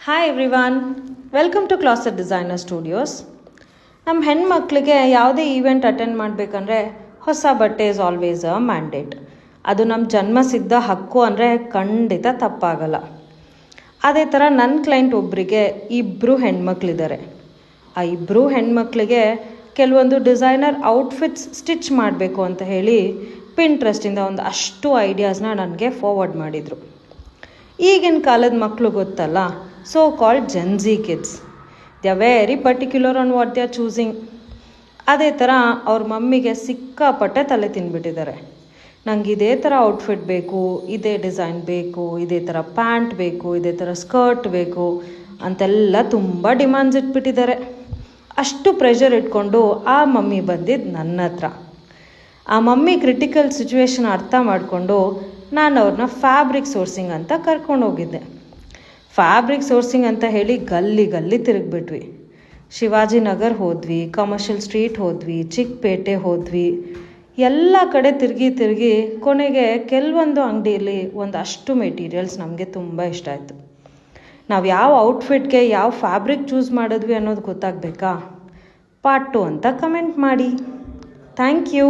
Hi everyone, welcome to closet designer studios. ನಮ್ಮ ಹೆಣ್ಮಕ್ಳಿಗೆ ಯಾವುದೇ ಈವೆಂಟ್ ಅಟೆಂಡ್ ಮಾಡಬೇಕಂದ್ರೆ ಹೊಸ ಬಟ್ಟೆ ಇಸ್ ಆಲ್ವೇಸ್ ಅ ಮ್ಯಾಂಡೇಟ್. ಅದು ನಮ್ಮ ಜನ್ಮಸಿದ್ಧ ಹಕ್ಕು ಅಂದರೆ ಖಂಡಿತ ತಪ್ಪಾಗಲ್ಲ. ಅದೇ ಥರ ನನ್ನ ಕ್ಲೈಂಟ್ ಒಬ್ಬರಿಗೆ ಇಬ್ಬರು ಹೆಣ್ಮಕ್ಳಿದ್ದಾರೆ. ಆ ಇಬ್ಬರು ಹೆಣ್ಮಕ್ಳಿಗೆ ಕೆಲವೊಂದು ಡಿಸೈನರ್ ಔಟ್ಫಿಟ್ಸ್ ಸ್ಟಿಚ್ ಮಾಡಬೇಕು ಅಂತ ಹೇಳಿ ಪಿಂಟ್ರೆಸ್ಟಿಂದ ಒಂದು ಅಷ್ಟು ಐಡಿಯಾಸ್ನ ನನಗೆ ಫಾರ್ವರ್ಡ್ ಮಾಡಿದರು. ಈಗಿನ ಕಾಲದ ಮಕ್ಕಳು ಗೊತ್ತಲ್ಲ, so called Gen Z kids. They are very particular on what they are choosing. ಅದೇ ಥರ ಅವ್ರ ಮಮ್ಮಿಗೆ ಸಿಕ್ಕಾಪಟ್ಟೆ ತಲೆ ತಿಂದ್ಬಿಟ್ಟಿದ್ದಾರೆ. ನಂಗೆ ಇದೇ ಥರ ಔಟ್ಫಿಟ್ ಬೇಕು, ಇದೇ ಡಿಸೈನ್ ಬೇಕು, ಇದೇ ಥರ ಪ್ಯಾಂಟ್ ಬೇಕು, ಇದೇ ಥರ ಸ್ಕರ್ಟ್ ಬೇಕು ಅಂತೆಲ್ಲ ತುಂಬ ಡಿಮ್ಯಾಂಡ್ಸ್ ಇಟ್ಬಿಟ್ಟಿದ್ದಾರೆ. ಅಷ್ಟು ಪ್ರೆಷರ್ ಇಟ್ಕೊಂಡು ಆ ಮಮ್ಮಿ ಬಂದಿದ್ದು ನನ್ನ ಹತ್ರ. ಆ ಮಮ್ಮಿ ಕ್ರಿಟಿಕಲ್ ಸಿಚುವೇಶನ್ ಅರ್ಥ ಮಾಡಿಕೊಂಡು ನಾನು ಅವ್ರನ್ನ ಫ್ಯಾಬ್ರಿಕ್ ಸೋರ್ಸಿಂಗ್ ಅಂತ ಕರ್ಕೊಂಡು ಹೋಗಿದ್ದೆ. ಫ್ಯಾಬ್ರಿಕ್ ಸೋರ್ಸಿಂಗ್ ಅಂತ ಹೇಳಿ ಗಲ್ಲಿ ತಿರುಗಿಬಿಟ್ವಿ. ಶಿವಾಜಿನಗರ್ ಹೋದ್ವಿ, ಕಮರ್ಷಿಯಲ್ ಸ್ಟ್ರೀಟ್ ಹೋದ್ವಿ, ಚಿಕ್ಕಪೇಟೆ ಹೋದ್ವಿ. ಎಲ್ಲ ಕಡೆ ತಿರುಗಿ ಕೊನೆಗೆ ಕೆಲವೊಂದು ಅಂಗಡಿಯಲ್ಲಿ ಒಂದಷ್ಟು ಮೆಟೀರಿಯಲ್ಸ್ ನಮಗೆ ತುಂಬ ಇಷ್ಟ ಆಯಿತು. ನಾವು ಯಾವ ಔಟ್ಫಿಟ್ಗೆ ಯಾವ ಫ್ಯಾಬ್ರಿಕ್ ಚೂಸ್ ಮಾಡಿದ್ವಿ ಅನ್ನೋದು ಗೊತ್ತಾಗಬೇಕಾ? ಪಾರ್ಟ್ 2 ಅಂತ ಕಮೆಂಟ್ ಮಾಡಿ. Thank you.